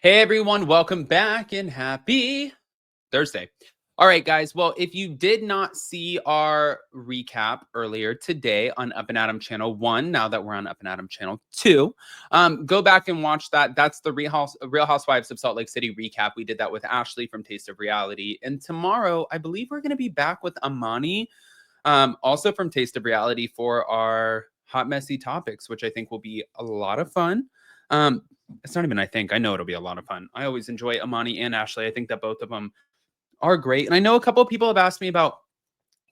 Hey everyone, welcome back and happy Thursday. All right, guys. Well, if you did not see our recap earlier today on Up and Adam Channel 1, now that we're on Up and Adam Channel 2, go back and watch that. That's the Real Housewives of Salt Lake City recap. We did that with Ashley from Taste of Reality. And tomorrow, I believe we're going to be back with Amani, also from Taste of Reality, for our Hot Messy Topics, which I think will be a lot of fun. It's not even I know it'll be a lot of fun. I always enjoy Amani and Ashley. I think that both of them are great. And I know a couple of people have asked me about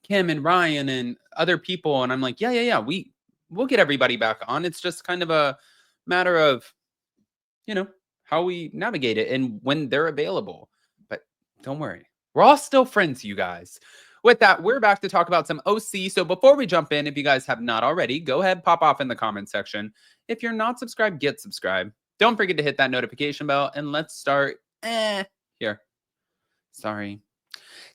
Kim and Ryan and other people. And I'm like, yeah. We'll get everybody back on. It's just kind of a matter of, how we navigate it and when they're available. But don't worry. We're all still friends, you guys. With that, we're back to talk about some OC. So before we jump in, if you guys have not already, go ahead, pop off in the comment section. If you're not subscribed, get subscribed. Don't forget to hit that notification bell, and let's start here. Sorry.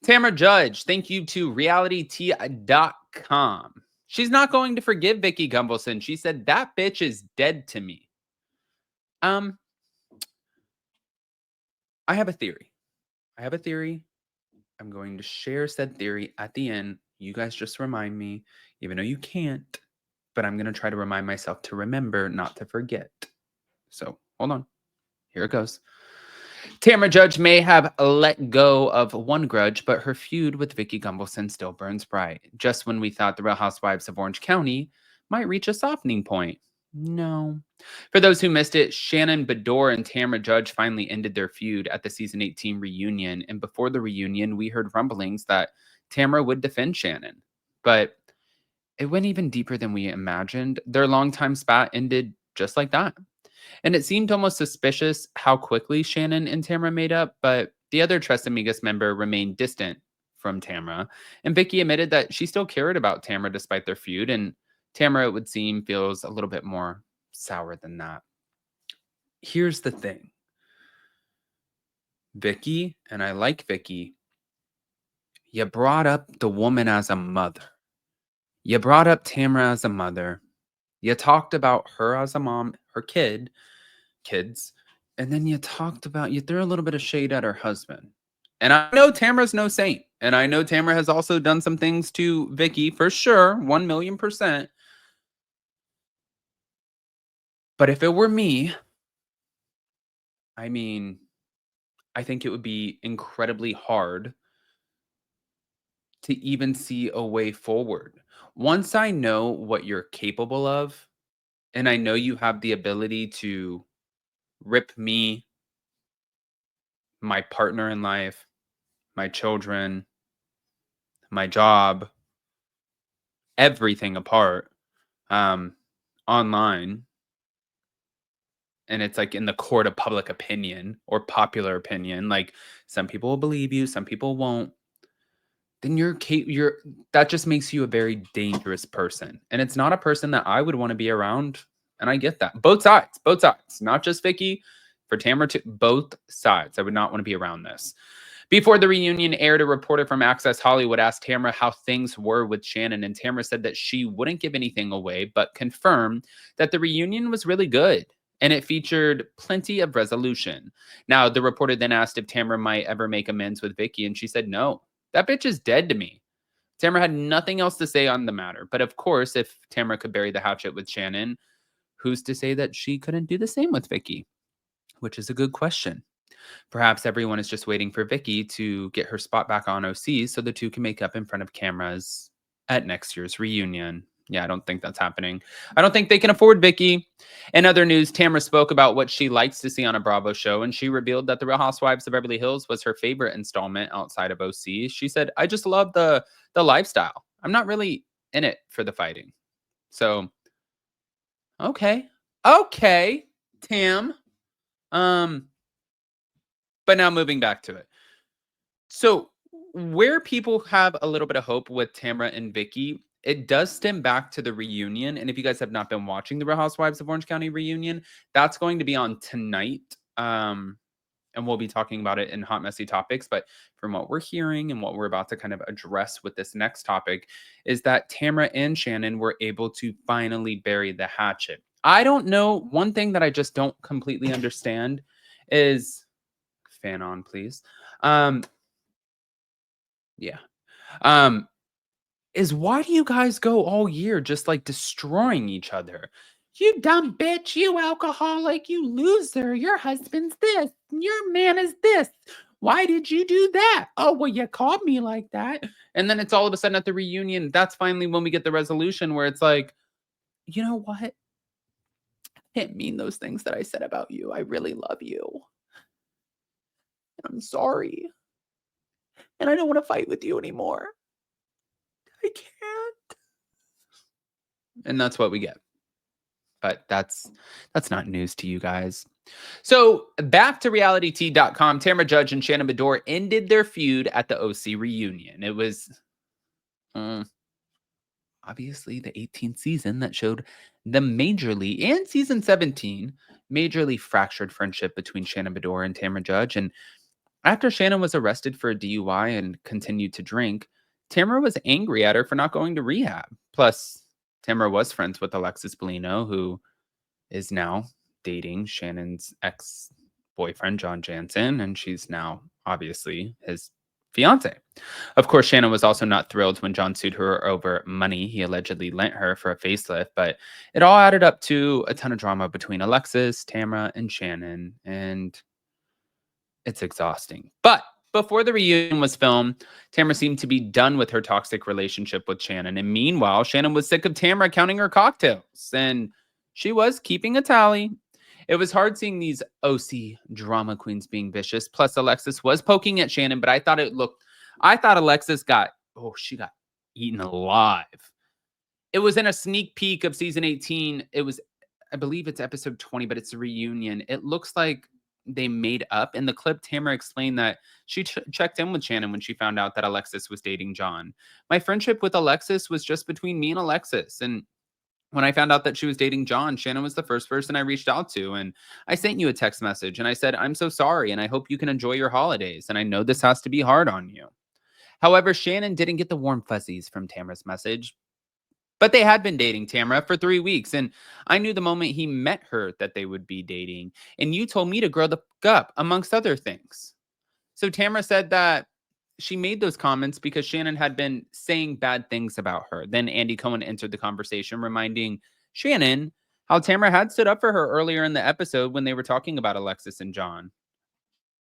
Tamra Judge, thank you to realityt.com. She's not going to forgive Vicki Gunvalson. She said, that bitch is dead to me. I have a theory. I'm going to share said theory at the end. You guys just remind me, even though you can't, but I'm going to try to remind myself to remember not to forget. So hold on. Here it goes. Tamra Judge may have let go of one grudge, but her feud with Vicki Gunvalson still burns bright. Just when we thought the Real Housewives of Orange County might reach a softening point. No. For those who missed it, Shannon Bedore and Tamra Judge finally ended their feud at the season 18 reunion. And before the reunion, we heard rumblings that Tamra would defend Shannon. But it went even deeper than we imagined. Their longtime spat ended just like that. And it seemed almost suspicious how quickly Shannon and Tamra made up, but the other Tres Amigas member remained distant from Tamra. And Vicki admitted that she still cared about Tamra despite their feud, and Tamra, it would seem, feels a little bit more sour than that. Here's the thing. Vicki, and I like Vicki, you brought up the woman as a mother. You brought up Tamra as a mother. You talked about her as a mom, her kids, and then you threw a little bit of shade at her husband. And I know Tamra's no saint, and I know Tamra has also done some things to Vicki, for sure, 1,000,000%. But if it were me, I mean, I think it would be incredibly hard to even see a way forward. Once I know what you're capable of, and I know you have the ability to rip me, my partner in life, my children, my job, everything apart, online, and it's like in the court of public opinion or popular opinion, like some people will believe you, some people won't, then that just makes you a very dangerous person. And it's not a person that I would want to be around. And I get that. Both sides, not just Vicki, for Tamra too, both sides. I would not want to be around this. Before the reunion aired, a reporter from Access Hollywood asked Tamra how things were with Shannon, and Tamra said that she wouldn't give anything away, but confirmed that the reunion was really good, and it featured plenty of resolution. Now, the reporter then asked if Tamra might ever make amends with Vicki, and she said no. That bitch is dead to me. Tamra had nothing else to say on the matter, but of course, if Tamra could bury the hatchet with Shannon, who's to say that she couldn't do the same with Vicki? Which is a good question. Perhaps everyone is just waiting for Vicki to get her spot back on OC so the two can make up in front of cameras at next year's reunion. Yeah, I don't think that's happening. I don't think they can afford Vicki. In other news, Tamra spoke about what she likes to see on a Bravo show, and she revealed that The Real Housewives of Beverly Hills was her favorite installment outside of OC. She said, I just love the lifestyle. I'm not really in it for the fighting. So, okay, Tam. But now moving back to it. So where people have a little bit of hope with Tamra and Vicki, it does stem back to the reunion. And if you guys have not been watching the Real Housewives of Orange County reunion, that's going to be on tonight. And we'll be talking about it in Hot Messy Topics. But from what we're hearing and what we're about to kind of address with this next topic is that Tamra and Shannon were able to finally bury the hatchet. I don't know. One thing that I just don't completely understand, is fan on, please. Um, yeah. Um, is why do you guys go all year just like destroying each other? You dumb bitch, you alcoholic, you loser, your husband's this, your man is this. Why did you do that? Oh, well, you called me like that. And then it's all of a sudden at the reunion. That's finally when we get the resolution where it's like, you know what? I didn't mean those things that I said about you. I really love you. I'm sorry. And I don't want to fight with you anymore. I can't. And that's what we get. But that's not news to you guys. So back to realityt.com, Tamra Judge and Shannon Bedore ended their feud at the OC reunion. It was obviously the 18th season that showed the majorly, and season 17, majorly fractured friendship between Shannon Bedore and Tamra Judge. And after Shannon was arrested for a DUI and continued to drink, Tamra was angry at her for not going to rehab. Plus, Tamra was friends with Alexis Bellino, who is now dating Shannon's ex-boyfriend, John Jansen, and she's now obviously his fiance. Of course, Shannon was also not thrilled when John sued her over money he allegedly lent her for a facelift, but it all added up to a ton of drama between Alexis, Tamra, and Shannon, and it's exhausting. But before the reunion was filmed, Tamra seemed to be done with her toxic relationship with Shannon. And meanwhile, Shannon was sick of Tamra counting her cocktails. And she was keeping a tally. It was hard seeing these OC drama queens being vicious. Plus, Alexis was poking at Shannon, but I thought Alexis she got eaten alive. It was in a sneak peek of season 18. I believe it's episode 20, but it's a reunion. It looks like they made up. In the clip, Tamra explained that she checked in with Shannon when she found out that Alexis was dating John. My friendship with Alexis was just between me and Alexis. And when I found out that she was dating John, Shannon was the first person I reached out to. And I sent you a text message and I said, I'm so sorry. And I hope you can enjoy your holidays. And I know this has to be hard on you. However, Shannon didn't get the warm fuzzies from Tamra's message. But they had been dating, Tamra, for 3 weeks, and I knew the moment he met her that they would be dating, and you told me to grow the fuck up, amongst other things. So Tamra said that she made those comments because Shannon had been saying bad things about her. Then Andy Cohen entered the conversation, reminding Shannon how Tamra had stood up for her earlier in the episode when they were talking about Alexis and John.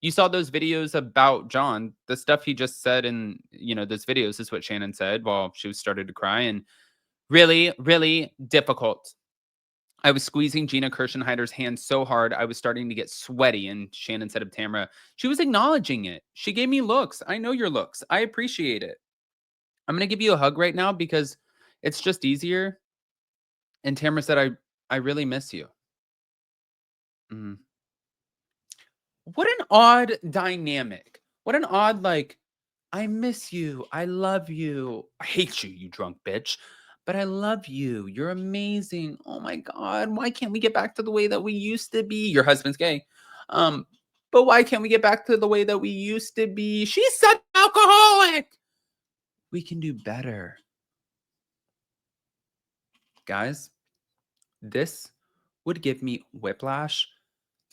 You saw those videos about John. The stuff he just said in, those videos is what Shannon said while she started to cry, and really, really difficult. I was squeezing Gina Kirschenheider's hand so hard, I was starting to get sweaty. And Shannon said of Tamra, she was acknowledging it. She gave me looks. I know your looks. I appreciate it. I'm going to give you a hug right now because it's just easier. And Tamra said, I really miss you. Mm. What an odd dynamic. What an odd, I miss you. I love you. I hate you, you drunk bitch. But I love you. You're amazing. Oh my God. Why can't we get back to the way that we used to be? Your husband's gay. But why can't we get back to the way that we used to be? She's such an alcoholic. We can do better. Guys, this would give me whiplash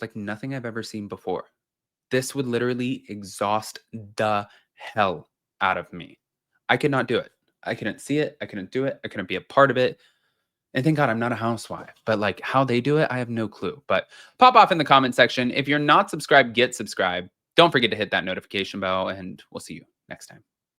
like nothing I've ever seen before. This would literally exhaust the hell out of me. I could not do it. I couldn't see it. I couldn't do it. I couldn't be a part of it. And thank God I'm not a housewife. But how they do it, I have no clue. But pop off in the comment section. If you're not subscribed, get subscribed. Don't forget to hit that notification bell, and we'll see you next time.